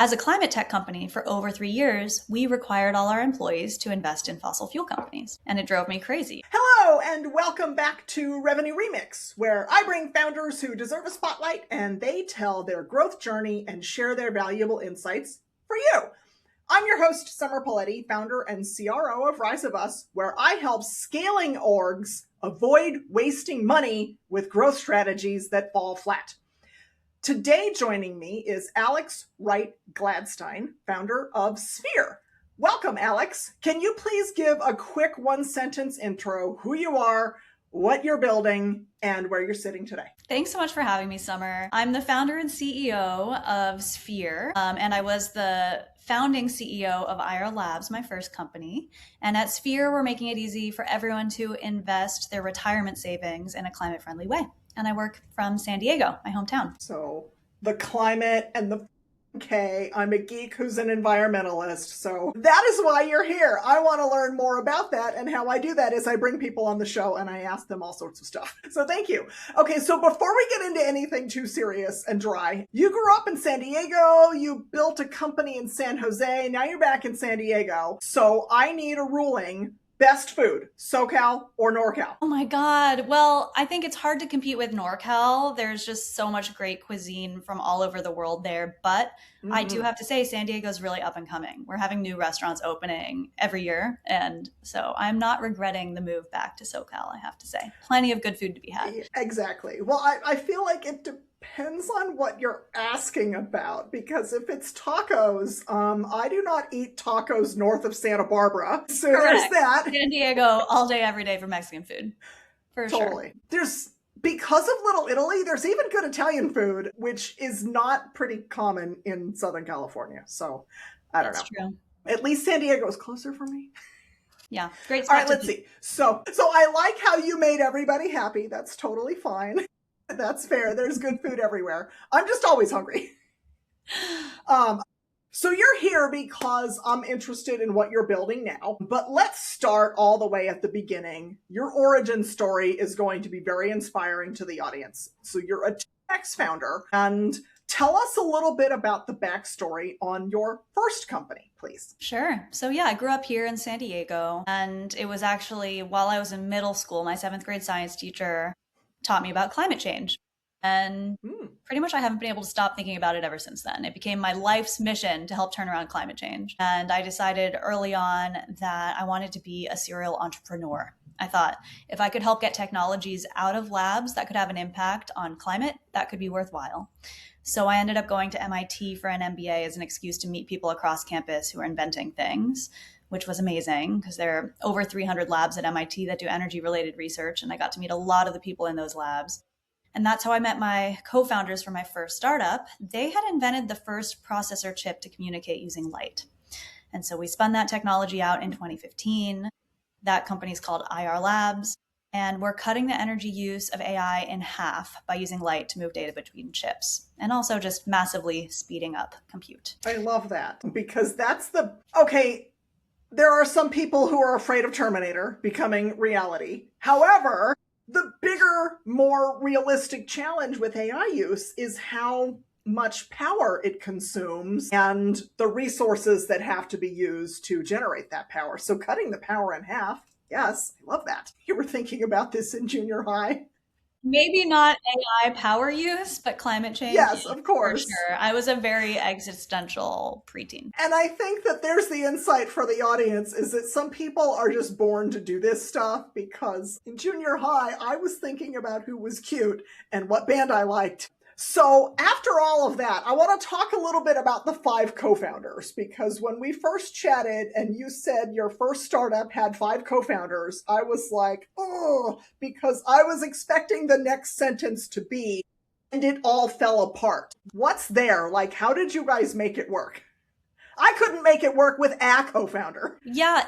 As a climate tech company for over 3 years, we required all our employees to invest in fossil fuel companies, and it drove me crazy. Hello, and welcome back to Revenue Remix, where I bring founders who deserve a spotlight and they tell their growth journey and share their valuable insights for you. I'm your host, Summer Paletti, founder and CRO of Rise of Us, where I help scaling orgs avoid wasting money with growth strategies that fall flat. Today joining me is Alex Wright-Gladstein, founder of Sphere. Welcome, Alex. Can you please give a quick one-sentence intro, who you are, what you're building, and where you're sitting today? Thanks so much for having me, Summer. I'm the founder and CEO of Sphere, and I was the founding CEO of IR Labs, my first company. And at Sphere, we're making it easy for everyone to invest their retirement savings in a climate-friendly way. And I work from San Diego, my hometown. So the climate and the I'm a geek who's an environmentalist. So that is why you're here. I want to learn more about that. And how I do that is I bring people on the show and I ask them all sorts of stuff. So thank you. Okay, so before we get into anything too serious and dry, you grew up in San Diego, you built a company in San Jose, now you're back in San Diego. So I need a ruling. Best food, SoCal or NorCal? Oh my God. Well, I think it's hard to compete with NorCal. There's just so much great cuisine from all over the world there. But I do have to say, San Diego's really up and coming. We're having new restaurants opening every year. And so I'm not regretting the move back to SoCal, I have to say. Plenty of good food to be had. Exactly. Well, I feel like it depends on what you're asking about, because if it's tacos, I do not eat tacos north of Santa Barbara. So Correct. There's that. San Diego all day, every day for Mexican food. For Totally. sure. Because of Little Italy, there's even good Italian food, which is not pretty common in Southern California. So I don't know. That's true. At least San Diego is closer for me. Yeah, great All spot right, let's see. So I like how you made everybody happy. That's totally fine. That's fair. There's good food everywhere. I'm just always hungry. So you're here because I'm interested in what you're building now, but let's start all the way at the beginning. Your origin story is going to be very inspiring to the audience. So you're a tech founder, and tell us a little bit about the backstory on your first company, please. Sure. So yeah, I grew up here in San Diego, and it was actually while I was in middle school, my 7th grade science teacher taught me about climate change. And pretty much I haven't been able to stop thinking about it ever since then. It became my life's mission to help turn around climate change. And I decided early on that I wanted to be a serial entrepreneur. I thought if I could help get technologies out of labs that could have an impact on climate, that could be worthwhile. So I ended up going to MIT for an MBA as an excuse to meet people across campus who are inventing things, which was amazing because there are over 300 labs at MIT that do energy-related research, and I got to meet a lot of the people in those labs. And that's how I met my co-founders for my first startup. They had invented the first processor chip to communicate using light. And so we spun that technology out in 2015. That company's called IR Labs. And we're cutting the energy use of AI in half by using light to move data between chips, and also just massively speeding up compute. I love that, because okay, there are some people who are afraid of Terminator becoming reality. However, the bigger, more realistic challenge with AI use is how much power it consumes and the resources that have to be used to generate that power. So cutting the power in half, yes, I love that. You were thinking about this in junior high? Maybe not AI power use, but climate change. Yes, of course. For sure. I was a very existential preteen. And I think that there's the insight for the audience, is that some people are just born to do this stuff, because in junior high, I was thinking about who was cute and what band I liked. So after all of that, I want to talk a little bit about the 5 co-founders, because when we first chatted and you said your first startup had 5 co-founders, I was like, oh, because I was expecting the next sentence to be, and it all fell apart. What's there? Like, how did you guys make it work? I couldn't make it work with a co-founder. Yeah,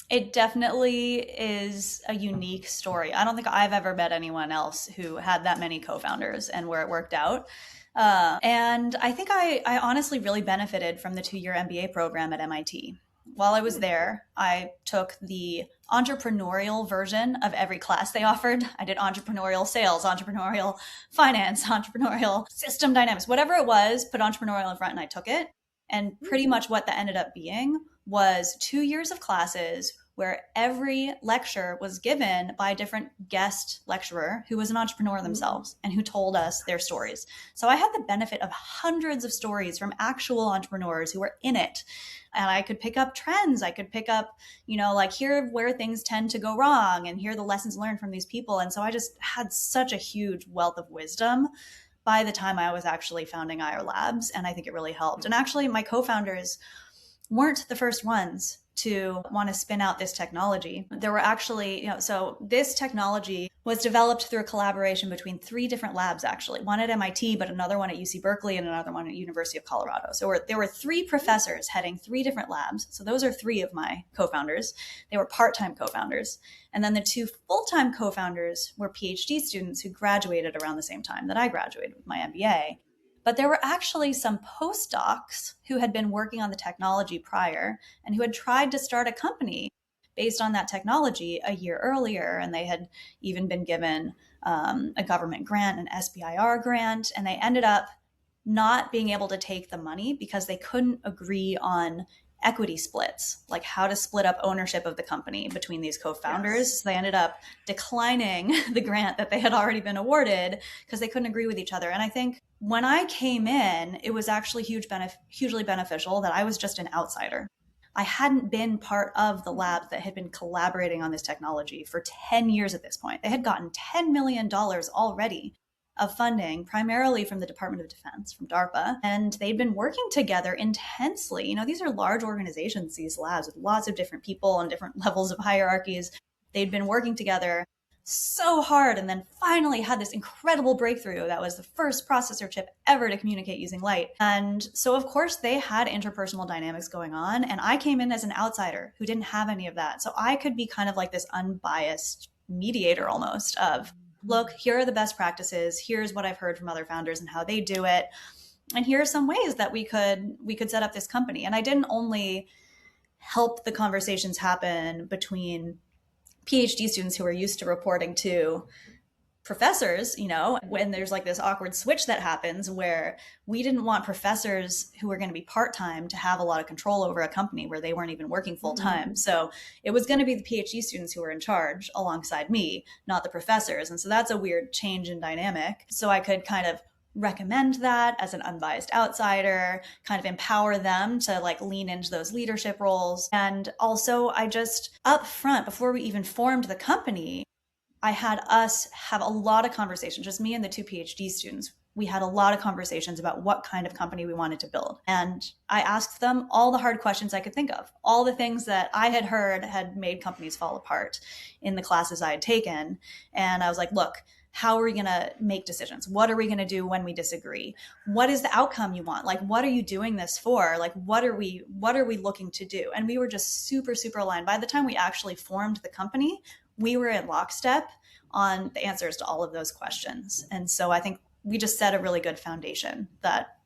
it definitely is a unique story. I don't think I've ever met anyone else who had that many co-founders and where it worked out. And I think I honestly really benefited from the 2-year MBA program at MIT. while I was there, I took the entrepreneurial version of every class they offered. I did entrepreneurial sales, entrepreneurial finance, entrepreneurial system dynamics, whatever it was, put entrepreneurial in front and I took it. And pretty much what that ended up being was 2 years of classes where every lecture was given by a different guest lecturer who was an entrepreneur themselves and who told us their stories. So I had the benefit of hundreds of stories from actual entrepreneurs who were in it. And I could pick up trends. I could pick up, like here where things tend to go wrong and here are the lessons learned from these people. And so I just had such a huge wealth of wisdom by the time I was actually founding IR Labs. And I think it really helped. And actually my co-founders weren't the first ones to want to spin out this technology. There were actually, so this technology was developed through a collaboration between 3 different labs, actually. One at MIT, but another one at UC Berkeley and another one at University of Colorado. So there were 3 professors heading 3 different labs. So those are 3 of my co-founders. They were part-time co-founders. And then the 2 full-time co-founders were PhD students who graduated around the same time that I graduated with my MBA. But there were actually some postdocs who had been working on the technology prior and who had tried to start a company based on that technology a year earlier. And they had even been given a government grant, an SBIR grant, and they ended up not being able to take the money because they couldn't agree on equity splits, like how to split up ownership of the company between these co-founders. Yes. So they ended up declining the grant that they had already been awarded because they couldn't agree with each other. And I think when I came in, it was actually hugely beneficial that I was just an outsider. I hadn't been part of the lab that had been collaborating on this technology for 10 years at this point. They had gotten $10 million already of funding, primarily from the Department of Defense, from DARPA. And they'd been working together intensely. These are large organizations, these labs, with lots of different people and different levels of hierarchies. They'd been working together so hard and then finally had this incredible breakthrough that was the first processor chip ever to communicate using light. And so, of course, they had interpersonal dynamics going on. And I came in as an outsider who didn't have any of that. So I could be kind of like this unbiased mediator almost of, look, here are the best practices. Here's what I've heard from other founders and how they do it. And here are some ways that we could set up this company. And I didn't only help the conversations happen between PhD students who are used to reporting to professors, when there's like this awkward switch that happens where we didn't want professors who were going to be part-time to have a lot of control over a company where they weren't even working full-time. So it was going to be the PhD students who were in charge alongside me, not the professors. And so that's a weird change in dynamic. So I could kind of recommend that as an unbiased outsider, kind of empower them to like lean into those leadership roles. And also I just up front, before we even formed the company, I had us have a lot of conversations, just me and the 2 PhD students. We had a lot of conversations about what kind of company we wanted to build. And I asked them all the hard questions I could think of, all the things that I had heard had made companies fall apart in the classes I had taken. And I was like, look, how are we going to make decisions? What are we going to do when we disagree? What is the outcome you want? Like, what are you doing this for? Like, what are we looking to do? And we were just super, super aligned. By the time we actually formed the company, we were in lockstep on the answers to all of those questions. And so I think we just set a really good foundation that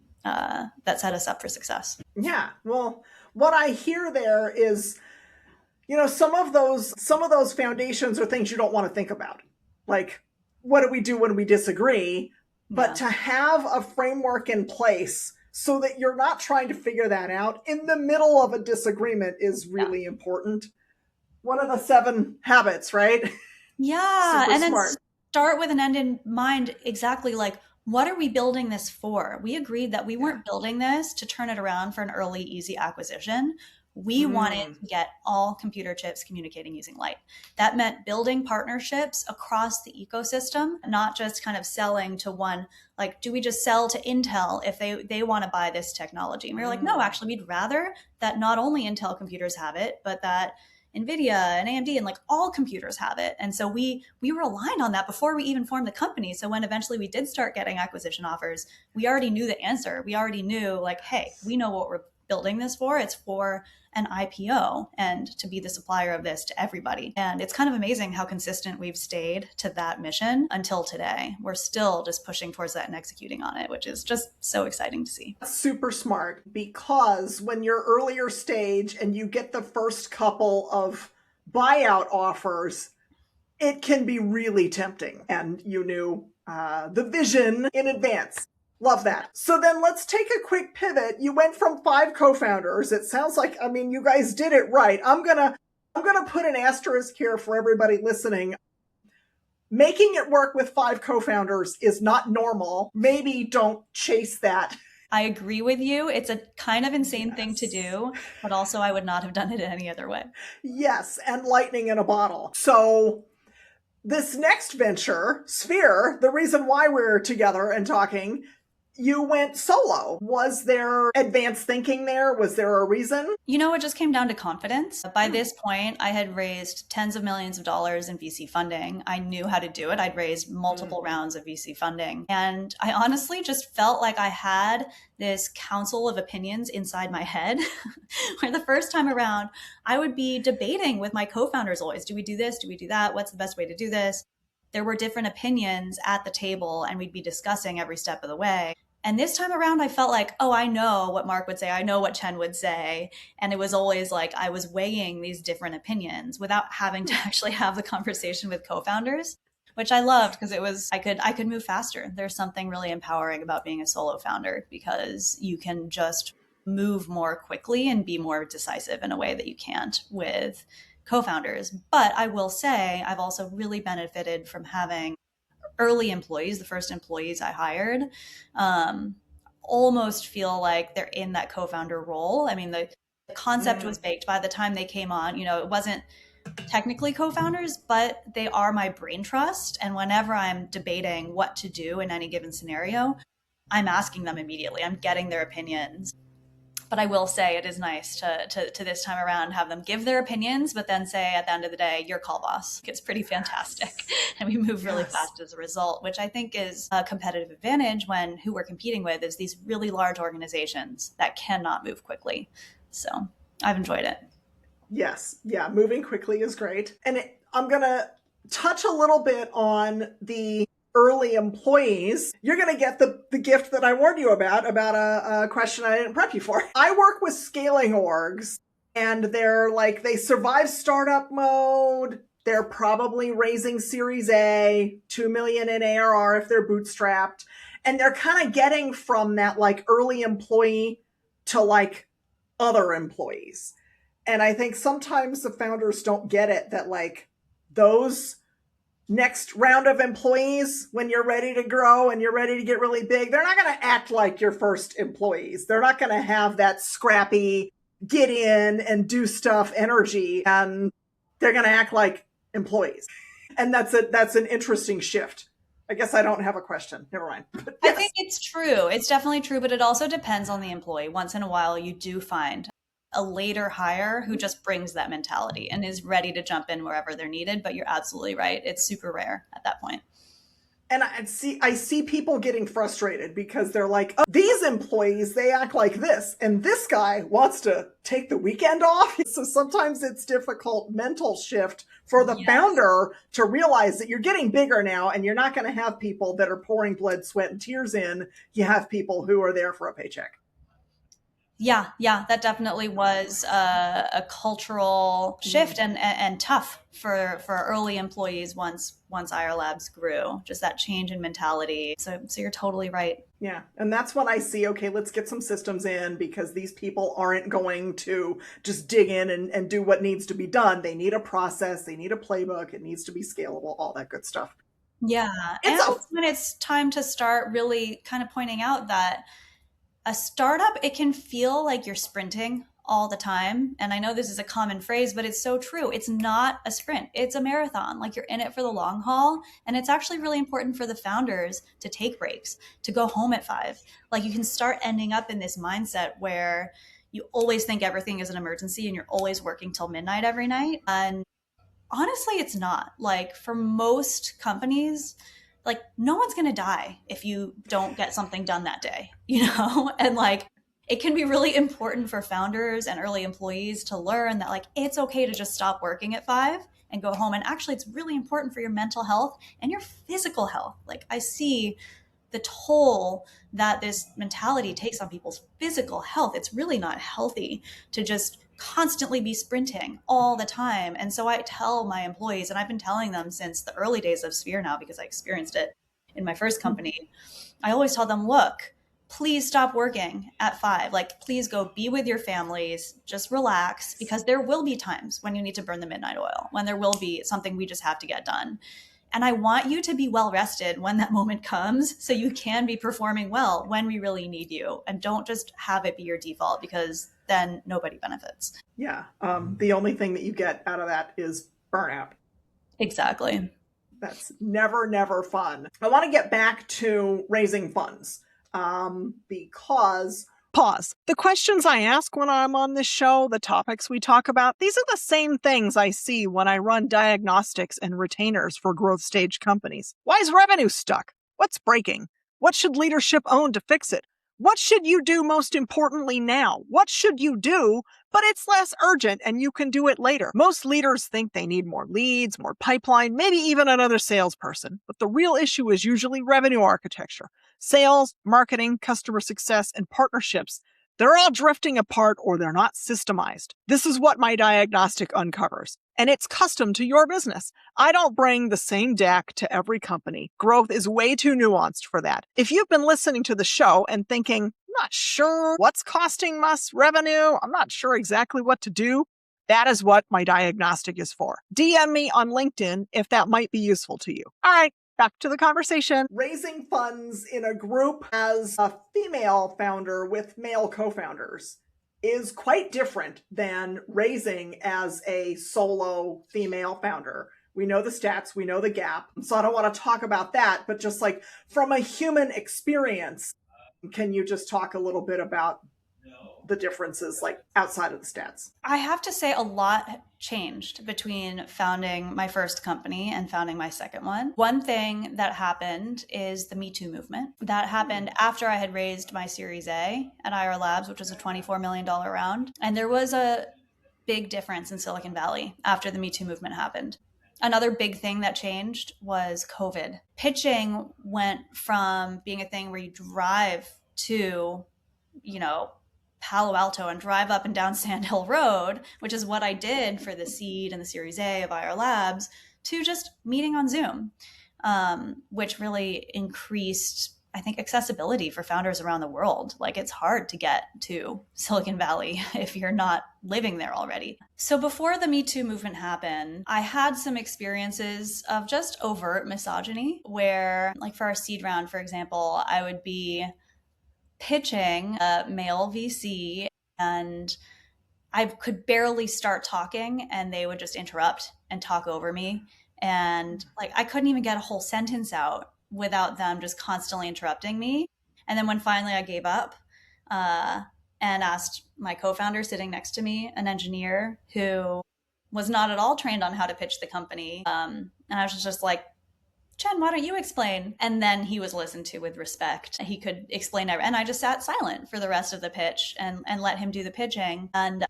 set us up for success. Yeah. Well, what I hear there is, some of those foundations are things you don't want to think about. Like, what do we do when we disagree? But to have a framework in place so that you're not trying to figure that out in the middle of a disagreement is really important. One of the 7 habits, right? Yeah. And then start with an end in mind. Exactly. Like, what are we building this for? We agreed that we weren't building this to turn it around for an early, easy acquisition. We wanted to get all computer chips communicating using light. That meant building partnerships across the ecosystem, not just kind of selling to one, like, do we just sell to Intel if they want to buy this technology? And we were like, no, actually, we'd rather that not only Intel computers have it, but that NVIDIA and AMD and like all computers have it. And so we were aligned on that before we even formed the company. So when eventually we did start getting acquisition offers, we already knew the answer. We already knew like, hey, we know what we're building this for. It's for an IPO and to be the supplier of this to everybody. And it's kind of amazing how consistent we've stayed to that mission until today. We're still just pushing towards that and executing on it, which is just so exciting to see. Super smart, because when you're earlier stage and you get the first couple of buyout offers, it can be really tempting. And you knew the vision in advance. Love that. So then let's take a quick pivot. You went from 5 co-founders. It sounds like, I mean, you guys did it right. I'm gonna put an asterisk here for everybody listening. Making it work with 5 co-founders is not normal. Maybe don't chase that. I agree with you. It's a kind of insane thing to do, but also I would not have done it any other way. Yes, and lightning in a bottle. So this next venture, Sphere, the reason why we're together and talking, you went solo. Was there advanced thinking there? Was there a reason? You know, it just came down to confidence. By this point, I had raised tens of millions of dollars in VC funding. I knew how to do it. I'd raised multiple rounds of VC funding. And I honestly just felt like I had this council of opinions inside my head, where the first time around, I would be debating with my co-founders always, do we do this? Do we do that? What's the best way to do this? There were different opinions at the table, and we'd be discussing every step of the way. And this time around, I felt like, oh, I know what Mark would say. I know what Chen would say. And it was always like I was weighing these different opinions without having to actually have the conversation with co-founders, which I loved because it was, I could move faster. There's something really empowering about being a solo founder because you can just move more quickly and be more decisive in a way that you can't with co-founders. But I will say I've also really benefited from having early employees, the first employees I hired, almost feel like they're in that co-founder role. I mean, the concept was baked by the time they came on. You know, it wasn't technically co-founders, but they are my brain trust. And whenever I'm debating what to do in any given scenario, I'm asking them immediately. I'm getting their opinions. But I will say it is nice to this time around have them give their opinions, but then say at the end of the day, your call, boss. It's pretty fantastic. And we move really fast as a result, which I think is a competitive advantage when who we're competing with is these really large organizations that cannot move quickly. So I've enjoyed it. Yes. Yeah. Moving quickly is great. And I'm going to touch a little bit on the early employees. You're going to get the gift that I warned you about a question I didn't prep you for. I work with scaling orgs, and they're like, they survive startup mode. They're probably raising Series A, 2 million in ARR if they're bootstrapped. And they're kind of getting from that like early employee to like other employees. And I think sometimes the founders don't get it that like those next round of employees, when you're ready to grow and you're ready to get really big, they're not going to act like your first employees. They're not going to have that scrappy, get in and do stuff energy. And they're going to act like employees. And that's an interesting shift. I guess I don't have a question. Never mind. Yes. I think it's true. It's definitely true, but it also depends on the employee. Once in a while, you do find a later hire who just brings that mentality and is ready to jump in wherever they're needed. But you're absolutely right. It's super rare at that point. And I see people getting frustrated because they're like, oh, these employees, they act like this. And this guy wants to take the weekend off. So sometimes it's difficult mental shift for the founder to realize that you're getting bigger now and you're not going to have people that are pouring blood, sweat, and tears in. You have people who are there for a paycheck. Yeah, that definitely was a cultural shift and tough for early employees once IR Labs grew. Just that change in mentality. So you're totally right. Yeah, and that's when I see, okay, let's get some systems in because these people aren't going to just dig in and do what needs to be done. They need a process, they need a playbook, it needs to be scalable, all that good stuff. Yeah, and when it's time to start really kind of pointing out that a startup, it can feel like you're sprinting all the time. And I know this is a common phrase, but it's so true. It's not a sprint. It's a marathon. Like you're in it for the long haul. And it's actually really important for the founders to take breaks, to go home at 5. Like you can start ending up in this mindset where you always think everything is an emergency and you're always working till midnight every night. And honestly, it's not. Like for most companies, like no one's going to die if you don't get something done that day, you know? And like, it can be really important for founders and early employees to learn that like it's okay to just stop working at 5 and go home. And actually, it's really important for your mental health and your physical health. Like I see the toll that this mentality takes on people's physical health. It's really not healthy to just constantly be sprinting all the time. And so I tell my employees, and I've been telling them since the early days of Sphere now because I experienced it in my first company. I always tell them, look, please stop working at 5. Like, please go be with your families, just relax, because there will be times when you need to burn the midnight oil, when there will be something we just have to get done. And I want you to be well rested when that moment comes so you can be performing well when we really need you. And don't just have it be your default because then nobody benefits. Yeah. The only thing that you get out of that is burnout. Exactly. That's never fun. I want to get back to raising funds because... Pause. The questions I ask when I'm on this show, the topics we talk about, these are the same things I see when I run diagnostics and retainers for growth stage companies. Why is revenue stuck? What's breaking? What should leadership own to fix it? What should you do most importantly now? What should you do, but it's less urgent and you can do it later? Most leaders think they need more leads, more pipeline, maybe even another salesperson. But the real issue is usually revenue architecture. Sales, marketing, customer success, and partnerships, they're all drifting apart or they're not systemized. This is what my diagnostic uncovers, and it's custom to your business. I don't bring the same deck to every company. Growth is way too nuanced for that. If you've been listening to the show and thinking, I'm not sure what's costing us revenue, I'm not sure exactly what to do, that is what my diagnostic is for. DM me on LinkedIn if that might be useful to you. All right. Back to the conversation. Raising funds in a group as a female founder with male co-founders is quite different than raising as a solo female founder. We know the stats, we know the gap. So I don't want to talk about that, but just like from a human experience, can you just talk a little bit about the differences like outside of the stats? I have to say a lot changed between founding my first company and founding my second one. One thing that happened is the Me Too movement. That happened after I had raised my Series A at IR Labs, which was a $24 million round. And there was a big difference in Silicon Valley after the Me Too movement happened. Another big thing that changed was COVID. Pitching went from being a thing where you drive to, Palo Alto and drive up and down Sand Hill Road, which is what I did for the seed and the Series A of IR Labs, to just meeting on Zoom, which really increased, I think, accessibility for founders around the world. Like, it's hard to get to Silicon Valley if you're not living there already. So before the Me Too movement happened, I had some experiences of just overt misogyny where, like for our seed round, for example, I would be pitching a male VC and I could barely start talking and they would just interrupt and talk over me. And like, I couldn't even get a whole sentence out without them just constantly interrupting me. And then when finally I gave up and asked my co-founder sitting next to me, an engineer who was not at all trained on how to pitch the company. And I was just like, Jen, why don't you explain? And then he was listened to with respect. He could explain everything. And I just sat silent for the rest of the pitch and let him do the pitching. And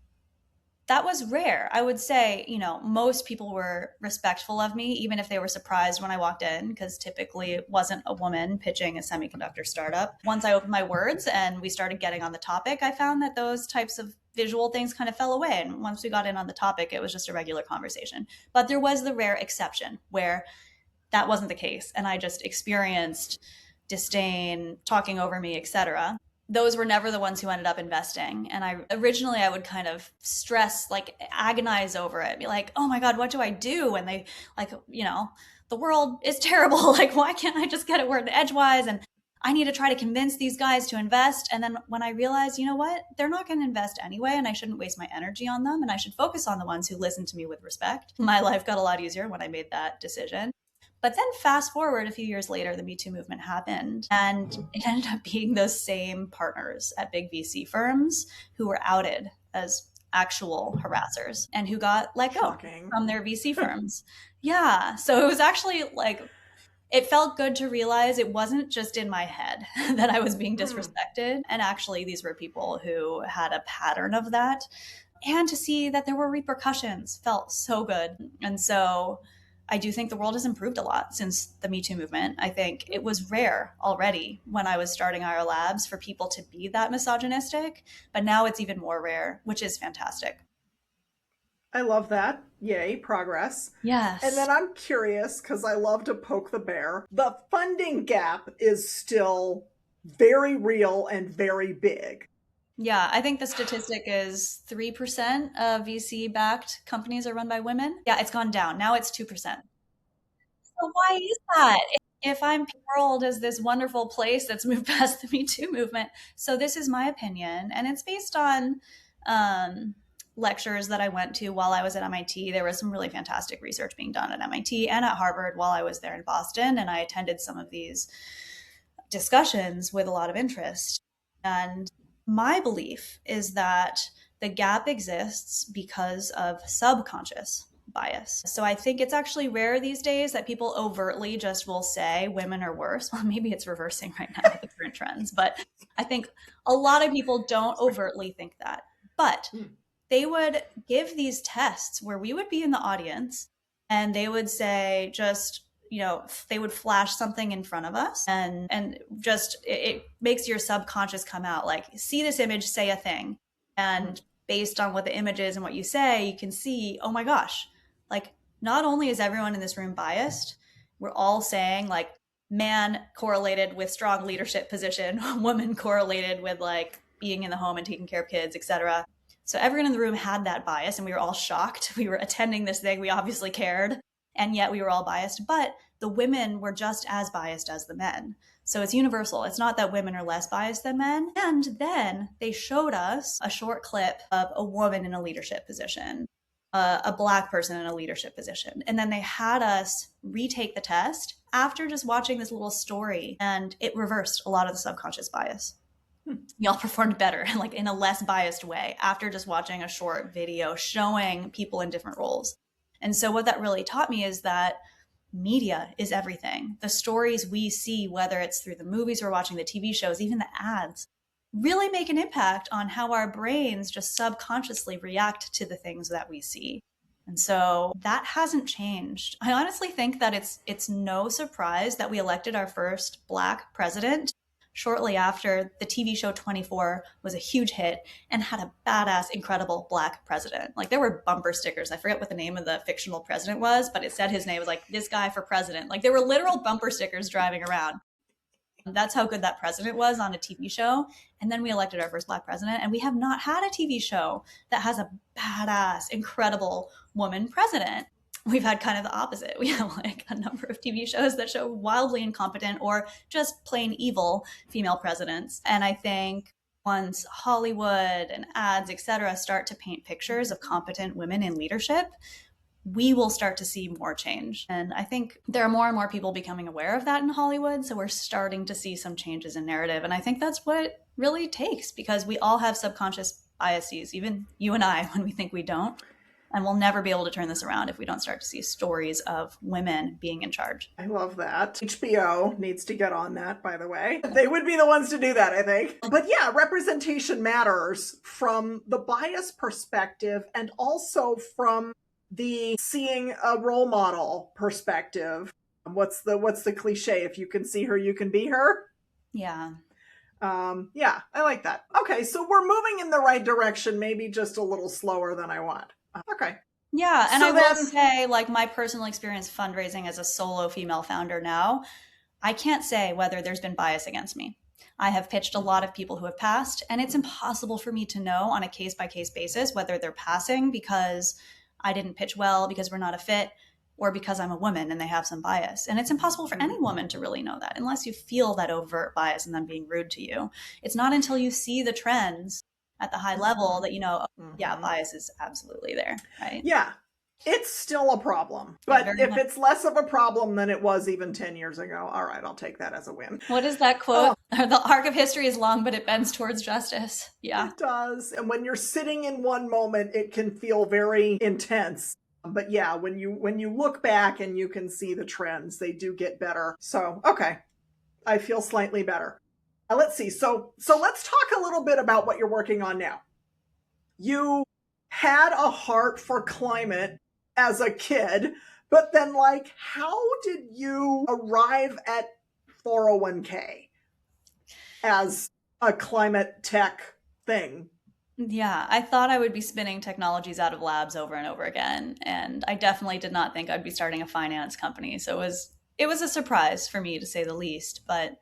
that was rare. I would say, most people were respectful of me, even if they were surprised when I walked in, because typically it wasn't a woman pitching a semiconductor startup. Once I opened my words and we started getting on the topic, I found that those types of visual things kind of fell away. And once we got in on the topic, it was just a regular conversation. But there was the rare exception where that wasn't the case. And I just experienced disdain, talking over me, etc. Those were never the ones who ended up investing. And I would kind of stress, like agonize over it, be like, oh my God, what do I do? And they the world is terrible. Like, why can't I just get it where the edgewise? And I need to try to convince these guys to invest. And then when I realized, you know what, they're not going to invest anyway, and I shouldn't waste my energy on them. And I should focus on the ones who listen to me with respect. My life got a lot easier when I made that decision. But then fast forward a few years later, the Me Too movement happened, and it ended up being those same partners at big VC firms who were outed as actual harassers and who got let go from their VC firms. Yeah. So it was actually like, it felt good to realize it wasn't just in my head that I was being disrespected. And actually, these were people who had a pattern of that. And to see that there were repercussions felt so good. And so I do think the world has improved a lot since the Me Too movement. I think it was rare already when I was starting IR Labs for people to be that misogynistic, but now it's even more rare, which is fantastic. I love that. Yay, progress. Yes. And then I'm curious, because I love to poke the bear. The funding gap is still very real and very big. Yeah, I think the statistic is 3% of VC-backed companies are run by women. Yeah, it's gone down. Now it's 2%. So why is that? If I'm heralded as this wonderful place that's moved past the Me Too movement. So this is my opinion, and it's based on lectures that I went to while I was at MIT. There was some really fantastic research being done at MIT and at Harvard while I was there in Boston, and I attended some of these discussions with a lot of interest. And my belief is that the gap exists because of subconscious bias. So I think it's actually rare these days that people overtly just will say women are worse. Well, maybe it's reversing right now with the current trends, but I think a lot of people don't overtly think that. But they would give these tests where we would be in the audience and they would say just, they would flash something in front of us and just it makes your subconscious come out like, see this image, say a thing. And based on what the image is and what you say, you can see, oh my gosh, like not only is everyone in this room biased, we're all saying like man correlated with strong leadership position, woman correlated with like being in the home and taking care of kids, etc. So everyone in the room had that bias and we were all shocked. We were attending this thing. We obviously cared. And yet we were all biased, but the women were just as biased as the men. So it's universal. It's not that women are less biased than men. And then they showed us a short clip of a woman in a leadership position, a Black person in a leadership position. And then they had us retake the test after just watching this little story, and it reversed a lot of the subconscious bias. Y'all performed better, like in a less biased way, after just watching a short video showing people in different roles. And so what that really taught me is that media is everything. The stories we see, whether it's through the movies we're watching, the TV shows, even the ads, really make an impact on how our brains just subconsciously react to the things that we see. And so that hasn't changed. I honestly think that it's no surprise that we elected our first Black president shortly after the TV show 24 was a huge hit and had a badass, incredible Black president. Like there were bumper stickers. I forget what the name of the fictional president was, but it said his name was like this guy for president. Like there were literal bumper stickers driving around. That's how good that president was on a TV show. And then we elected our first Black president, and we have not had a TV show that has a badass, incredible woman president. We've had kind of the opposite. We have like a number of TV shows that show wildly incompetent or just plain evil female presidents. And I think once Hollywood and ads, et cetera, start to paint pictures of competent women in leadership, we will start to see more change. And I think there are more and more people becoming aware of that in Hollywood. So we're starting to see some changes in narrative. And I think that's what it really takes, because we all have subconscious biases, even you and I, when we think we don't. And we'll never be able to turn this around if we don't start to see stories of women being in charge. I love that. HBO needs to get on that, by the way. They would be the ones to do that, I think. But yeah, representation matters from the bias perspective and also from the seeing a role model perspective. What's the cliche? If you can see her, you can be her. Yeah. Yeah, I like that. Okay, so we're moving in the right direction, maybe just a little slower than I want. Okay. Yeah, and so I will say, like, my personal experience fundraising as a solo female founder now, I can't say whether there's been bias against me. I have pitched a lot of people who have passed, and it's impossible for me to know on a case-by-case basis whether they're passing because I didn't pitch well, because we're not a fit, or because I'm a woman and they have some bias. And it's impossible for any woman to really know that unless you feel that overt bias and them being rude to you. It's not until you see the trends at the high level that, yeah, bias is absolutely there, right? Yeah, it's still a problem. But if it's less of a problem than it was even 10 years ago, all right, I'll take that as a win. What is that quote? Oh. The arc of history is long, but it bends towards justice. Yeah. It does. And when you're sitting in one moment, it can feel very intense. But yeah, when you look back and you can see the trends, they do get better. So, okay, I feel slightly better. Let's see. So let's talk a little bit about what you're working on now. You had a heart for climate as a kid, but then like how did you arrive at 401k as a climate tech thing? Yeah, I thought I would be spinning technologies out of labs over and over again, and I definitely did not think I'd be starting a finance company. So it was a surprise for me to say the least, but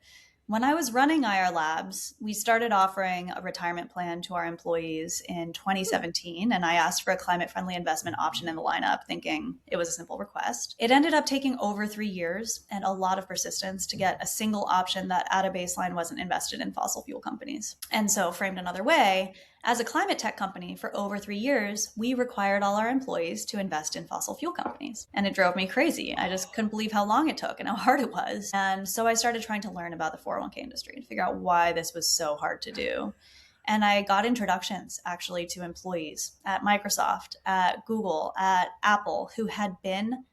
when I was running IR Labs, we started offering a retirement plan to our employees in 2017, and I asked for a climate-friendly investment option in the lineup, thinking it was a simple request. It ended up taking over 3 years and a lot of persistence to get a single option that at a baseline wasn't invested in fossil fuel companies. And so, framed another way, as a climate tech company, for over 3 years, we required all our employees to invest in fossil fuel companies. And it drove me crazy. I just couldn't believe how long it took and how hard it was. And so I started trying to learn about the 401k industry and figure out why this was so hard to do. And I got introductions actually to employees at Microsoft, at Google, at Apple, who had been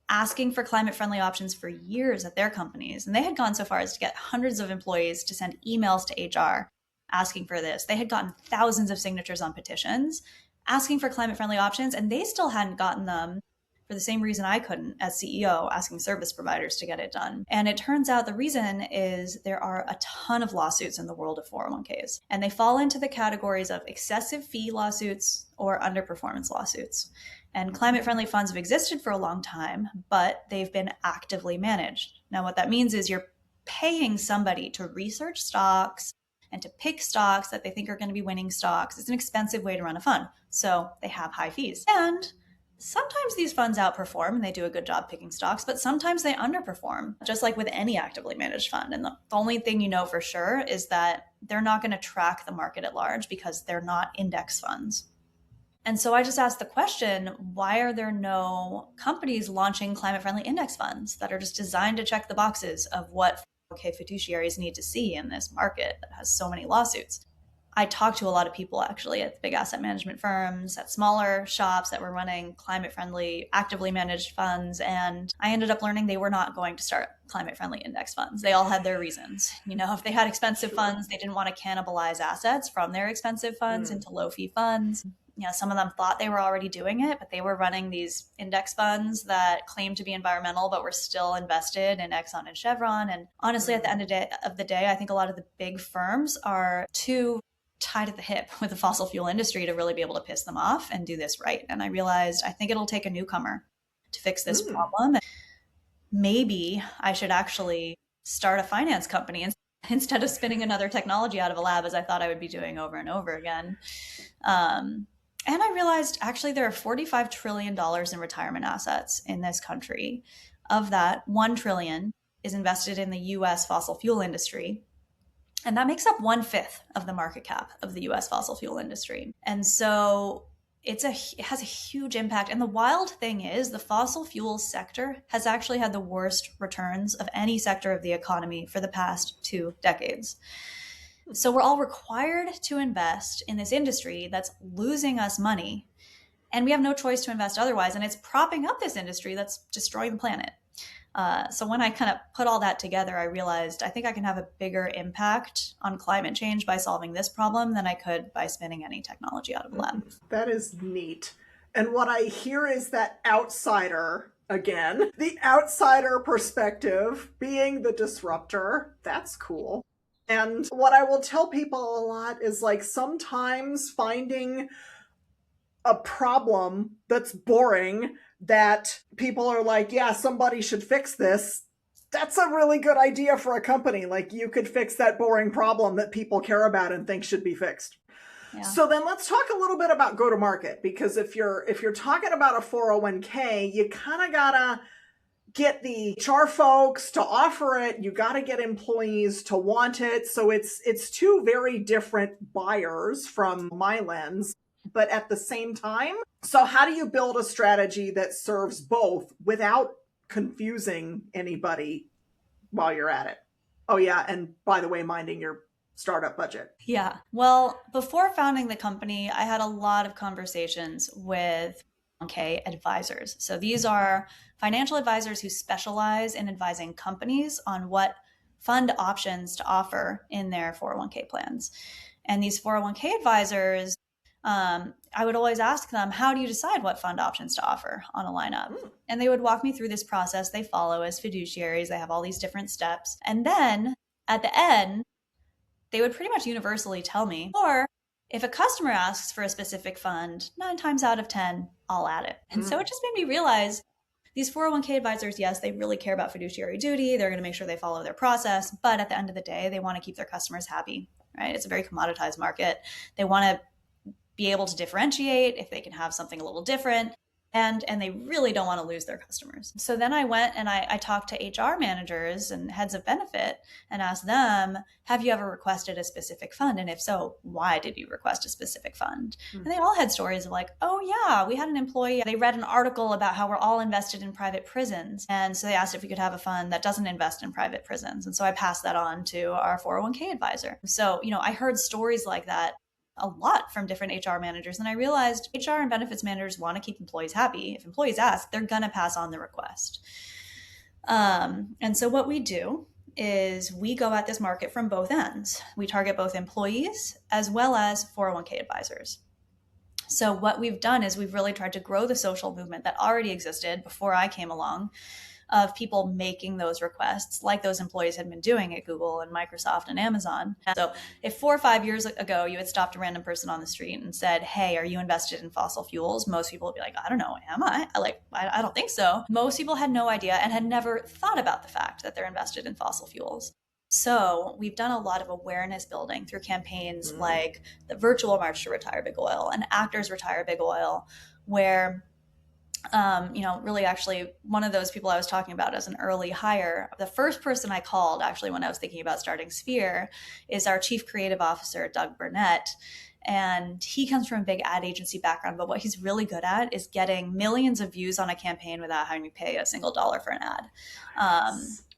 asking for climate friendly options for years at their companies. And they had gone so far as to get hundreds of employees to send emails to HR asking for this. They had gotten thousands of signatures on petitions asking for climate friendly options, and they still hadn't gotten them for the same reason I couldn't as CEO, asking service providers to get it done. And it turns out the reason is there are a ton of lawsuits in the world of 401ks, and they fall into the categories of excessive fee lawsuits or underperformance lawsuits. And climate friendly funds have existed for a long time, but they've been actively managed. Now, what that means is you're paying somebody to research stocks and to pick stocks that they think are going to be winning stocks. It's an expensive way to run a fund. So they have high fees. And sometimes these funds outperform and they do a good job picking stocks, but sometimes they underperform, just like with any actively managed fund. And the only thing you know for sure is that they're not going to track the market at large because they're not index funds. And so I just asked the question, why are there no companies launching climate-friendly index funds that are just designed to check the boxes of what fiduciaries need to see in this market that has so many lawsuits? I talked to a lot of people actually at big asset management firms, at smaller shops that were running climate-friendly, actively managed funds, and I ended up learning they were not going to start climate-friendly index funds. They all had their reasons. You know, if they had expensive funds, they didn't want to cannibalize assets from their expensive funds into low-fee funds. You know, some of them thought they were already doing it, but they were running these index funds that claimed to be environmental, but were still invested in Exxon and Chevron. And honestly, at the end of the day, I think a lot of the big firms are too tied at the hip with the fossil fuel industry to really be able to piss them off and do this right. And I realized I think it'll take a newcomer to fix this problem. Maybe I should actually start a finance company instead of spinning another technology out of a lab, as I thought I would be doing over and over again. And I realized actually there are $45 trillion in retirement assets in this country. Of that, $1 trillion is invested in the US fossil fuel industry. And that makes up 1/5 of the market cap of the US fossil fuel industry. And so it has a huge impact. And the wild thing is the fossil fuel sector has actually had the worst returns of any sector of the economy for the past 2 decades. So we're all required to invest in this industry that's losing us money, and we have no choice to invest otherwise. And it's propping up this industry that's destroying the planet. So when I kind of put all that together, I realized I think I can have a bigger impact on climate change by solving this problem than I could by spinning any technology out of a lab. That is neat. And what I hear is that outsider, again, the outsider perspective, being the disruptor. That's cool. And what I will tell people a lot is like sometimes finding a problem that's boring that people are like, yeah, somebody should fix this. That's a really good idea for a company. Like you could fix that boring problem that people care about and think should be fixed. Yeah. So then let's talk a little bit about go-to-market, because if you're talking about a 401k, you kind of gotta get the HR folks to offer it. You got to get employees to want it. So it's two very different buyers from my lens, but at the same time. So how do you build a strategy that serves both without confusing anybody while you're at it? Oh yeah, and by the way, minding your startup budget. Yeah. Well, before founding the company, I had a lot of conversations with 401k advisors. So these are financial advisors who specialize in advising companies on what fund options to offer in their 401k plans. And these 401k advisors, I would always ask them, how do you decide what fund options to offer on a lineup? And they would walk me through this process they follow as fiduciaries. They have all these different steps. And then at the end, they would pretty much universally tell me, or if a customer asks for a specific fund, 9 times out of 10, I'll add it. And so it just made me realize these 401k advisors, yes, they really care about fiduciary duty. They're going to make sure they follow their process. But at the end of the day, they want to keep their customers happy, right? It's a very commoditized market. They want to be able to differentiate if they can have something a little different. And they really don't want to lose their customers. So then I went and I talked to HR managers and heads of benefit and asked them, have you ever requested a specific fund? And if so, why did you request a specific fund? And they all had stories of like, oh yeah, we had an employee, they read an article about how we're all invested in private prisons. And so they asked if we could have a fund that doesn't invest in private prisons. And so I passed that on to our 401k advisor. So, I heard stories like that a lot from different HR managers. And I realized HR and benefits managers want to keep employees happy. If employees ask, they're going to pass on the request. And so what we do is we go at this market from both ends. We target both employees as well as 401k advisors. So what we've done is we've really tried to grow the social movement that already existed before I came along, of people making those requests like those employees had been doing at Google and Microsoft and Amazon. So if 4 or 5 years ago you had stopped a random person on the street and said, hey, are you invested in fossil fuels? Most people would be like, I don't know, am I? I don't think so. Most people had no idea and had never thought about the fact that they're invested in fossil fuels. So we've done a lot of awareness building through campaigns like the virtual March to Retire Big Oil and Actors Retire Big Oil, where really actually one of those people I was talking about as an early hire, the first person I called actually when I was thinking about starting Sphere is our chief creative officer, Doug Burnett. And he comes from a big ad agency background, but what he's really good at is getting millions of views on a campaign without having to pay a single dollar for an ad.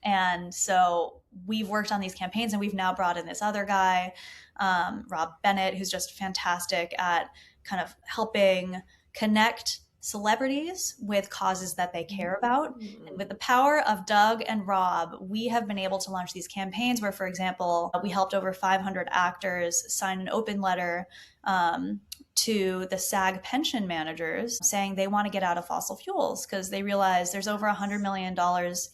And so we've worked on these campaigns and we've now brought in this other guy, Rob Bennett, who's just fantastic at kind of helping connect celebrities with causes that they care about. And with the power of Doug and Rob, we have been able to launch these campaigns where, for example, we helped over 500 actors sign an open letter to the SAG pension managers saying they want to get out of fossil fuels because they realize there's over $100 million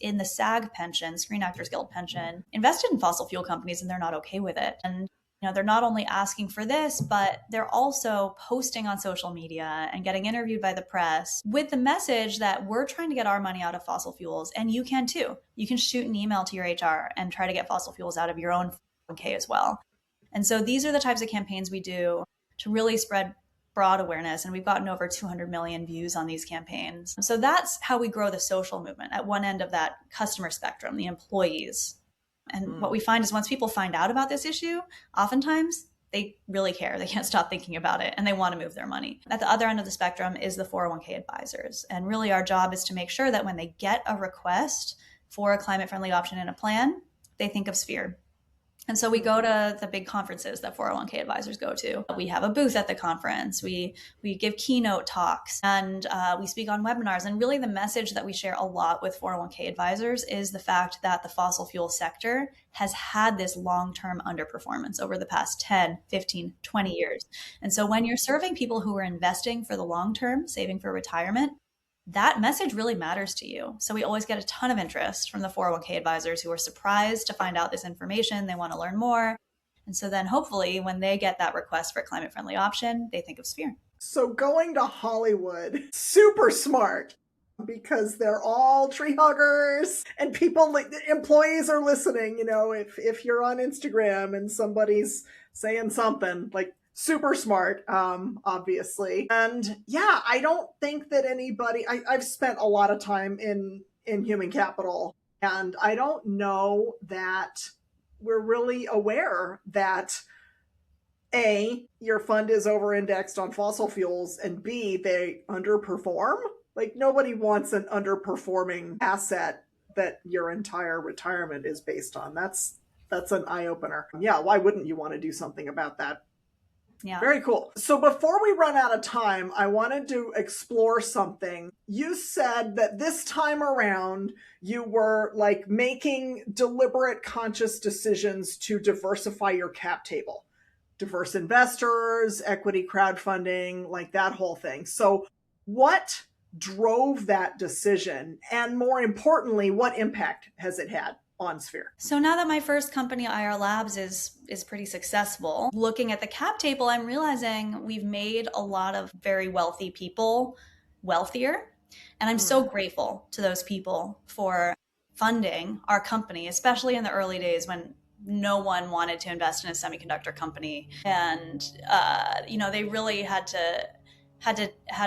in the SAG pension, Screen Actors Guild pension, invested in fossil fuel companies, and they're not okay with it. And they're not only asking for this, but they're also posting on social media and getting interviewed by the press with the message that we're trying to get our money out of fossil fuels, and you can too. You can shoot an email to your HR and try to get fossil fuels out of your own 401k as well. And so these are the types of campaigns we do to really spread broad awareness, and we've gotten over 200 million views on these campaigns. So that's how we grow the social movement at one end of that customer spectrum, the employees. And what we find is once people find out about this issue, oftentimes they really care. They can't stop thinking about it and they want to move their money. At the other end of the spectrum is the 401k advisors. And really our job is to make sure that when they get a request for a climate-friendly option in a plan, they think of Sphere. And so we go to the big conferences that 401k advisors go to. We have a booth at the conference. We give keynote talks and we speak on webinars. And really the message that we share a lot with 401k advisors is the fact that the fossil fuel sector has had this long-term underperformance over the past 10, 15, 20 years. And so when you're serving people who are investing for the long term, saving for retirement, that message really matters to you. So we always get a ton of interest from the 401k advisors who are surprised to find out this information. They want to learn more. And so then hopefully when they get that request for a climate-friendly option, they think of Sphere. So going to Hollywood, super smart, because they're all tree huggers and employees are listening. If you're on Instagram and somebody's saying something like, super smart, obviously. And yeah, I don't think that I've spent a lot of time in human capital, and I don't know that we're really aware that A, your fund is over-indexed on fossil fuels, and B, they underperform. Like nobody wants an underperforming asset that your entire retirement is based on. That's an eye-opener. Yeah, why wouldn't you want to do something about that? Yeah. Very cool. So before we run out of time, I wanted to explore something. You said that this time around, you were like making deliberate, conscious decisions to diversify your cap table. Diverse investors, equity crowdfunding, like that whole thing. So what drove that decision? And more importantly, what impact has it had on Sphere? So now that my first company, IR Labs, is pretty successful, looking at the cap table, I'm realizing we've made a lot of very wealthy people wealthier. And I'm so grateful to those people for funding our company, especially in the early days when no one wanted to invest in a semiconductor company. And, they really had to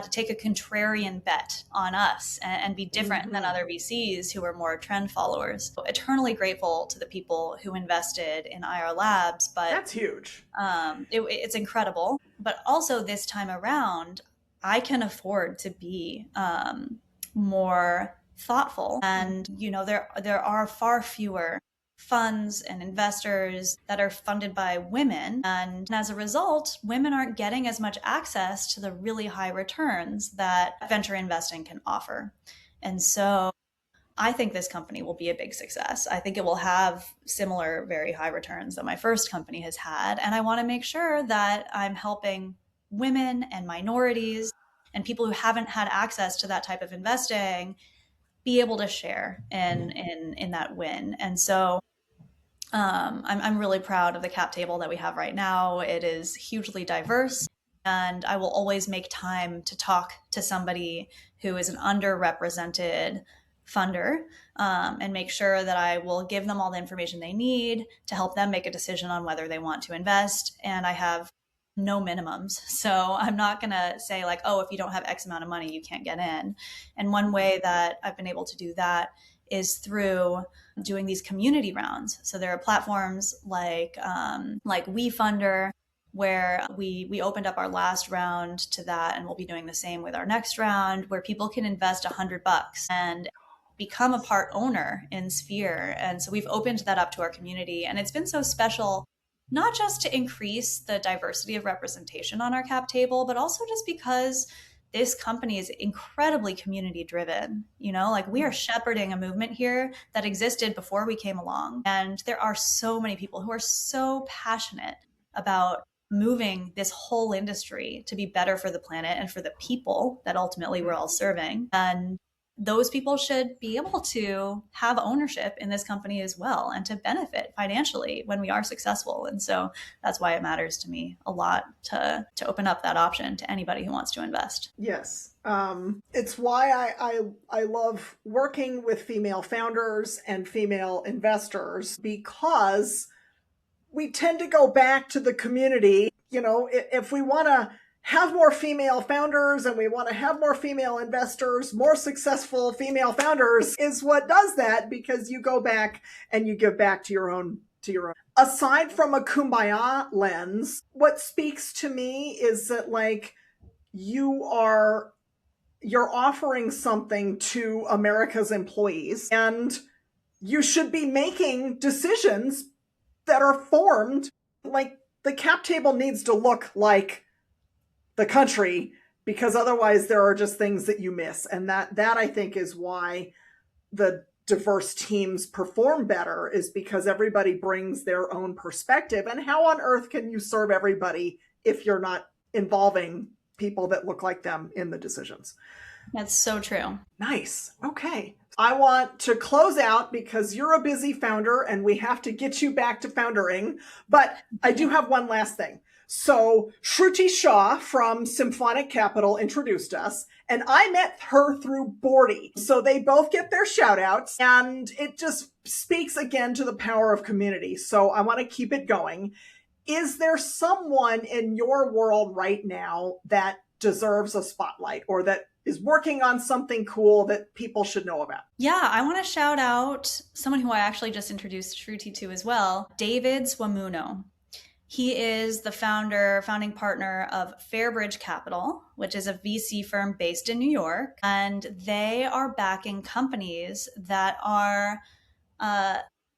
take a contrarian bet on us and be different than other VCs who were more trend followers. So eternally grateful to the people who invested in IR Labs, but that's huge. It's incredible. But also this time around, I can afford to be more thoughtful, and there are far fewer funds and investors that are funded by women. And as a result, women aren't getting as much access to the really high returns that venture investing can offer. And so I think this company will be a big success. I think it will have similar, very high returns that my first company has had. And I want to make sure that I'm helping women and minorities and people who haven't had access to that type of investing be able to share in that win. And so I'm really proud of the cap table that we have right now. It is hugely diverse, and I will always make time to talk to somebody who is an underrepresented funder, and make sure that I will give them all the information they need to help them make a decision on whether they want to invest. And I have no minimums. So I'm not going to say like, oh, if you don't have X amount of money, you can't get in. And one way that I've been able to do that is through doing these community rounds. So there are platforms like WeFunder, where we opened up our last round to that, and we'll be doing the same with our next round, where people can invest $100 and become a part owner in Sphere. And so we've opened that up to our community, and it's been so special, not just to increase the diversity of representation on our cap table, but also just because this company is incredibly community driven. We are shepherding a movement here that existed before we came along. And there are so many people who are so passionate about moving this whole industry to be better for the planet and for the people that ultimately we're all serving. And those people should be able to have ownership in this company as well, and to benefit financially when we are successful. And so that's why it matters to me a lot to open up that option to anybody who wants to invest. Yes. It's why I love working with female founders and female investors, because we tend to go back to the community. If we want to have more female founders and we want to have more female investors, more successful female founders is what does that, because you go back and you give back to your own. Aside from a kumbaya lens, what speaks to me is that you're offering something to America's employees, and you should be making decisions that are formed. The cap table needs to look like the country, because otherwise there are just things that you miss. And that I think is why the diverse teams perform better, is because everybody brings their own perspective. And how on earth can you serve everybody if you're not involving people that look like them in the decisions? That's so true. Nice. Okay. I want to close out, because you're a busy founder and we have to get you back to foundering. But I do have one last thing. So Shruti Shah from Symphonic Capital introduced us, and I met her through Bordy. So they both get their shout outs, and it just speaks again to the power of community. So I want to keep it going. Is there someone in your world right now that deserves a spotlight, or that is working on something cool that people should know about? Yeah, I want to shout out someone who I actually just introduced Shruti to as well, David Swamuno. He is the founding partner of Fairbridge Capital, which is a VC firm based in New York. And they are backing companies that are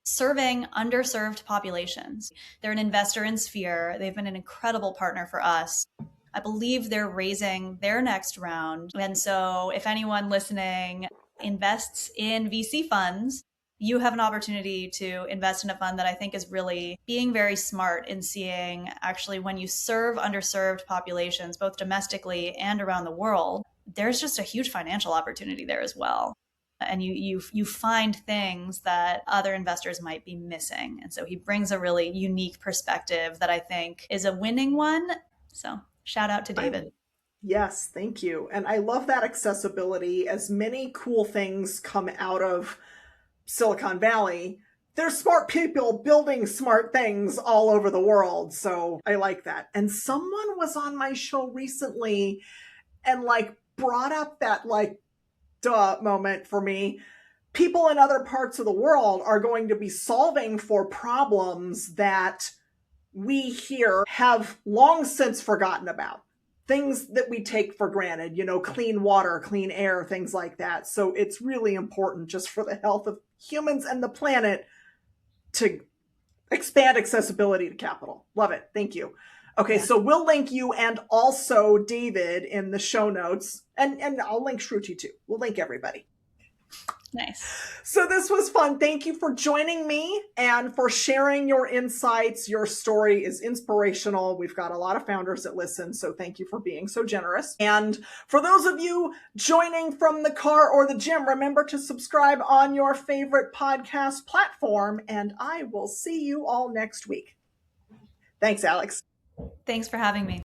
serving underserved populations. They're an investor in Sphere. They've been an incredible partner for us. I believe they're raising their next round. And so if anyone listening invests in VC funds, you have an opportunity to invest in a fund that I think is really being very smart in seeing actually when you serve underserved populations, both domestically and around the world, there's just a huge financial opportunity there as well. And you find things that other investors might be missing. And so he brings a really unique perspective that I think is a winning one. So shout out to David. Yes, thank you. And I love that accessibility. As many cool things come out of Silicon Valley, there's smart people building smart things all over the world. So I like that. And someone was on my show recently and brought up that duh moment for me. People in other parts of the world are going to be solving for problems that we here have long since forgotten about. Things that we take for granted, clean water, clean air, things like that. So it's really important just for the health of humans and the planet to expand accessibility to capital. Love it. Thank you. Okay, yeah. So we'll link you and also David in the show notes. And I'll link Shruti too. We'll link everybody. Nice. So this was fun. Thank you for joining me and for sharing your insights. Your story is inspirational. We've got a lot of founders that listen, so thank you for being so generous. And for those of you joining from the car or the gym, remember to subscribe on your favorite podcast platform, and I will see you all next week. Thanks, Alex. Thanks for having me.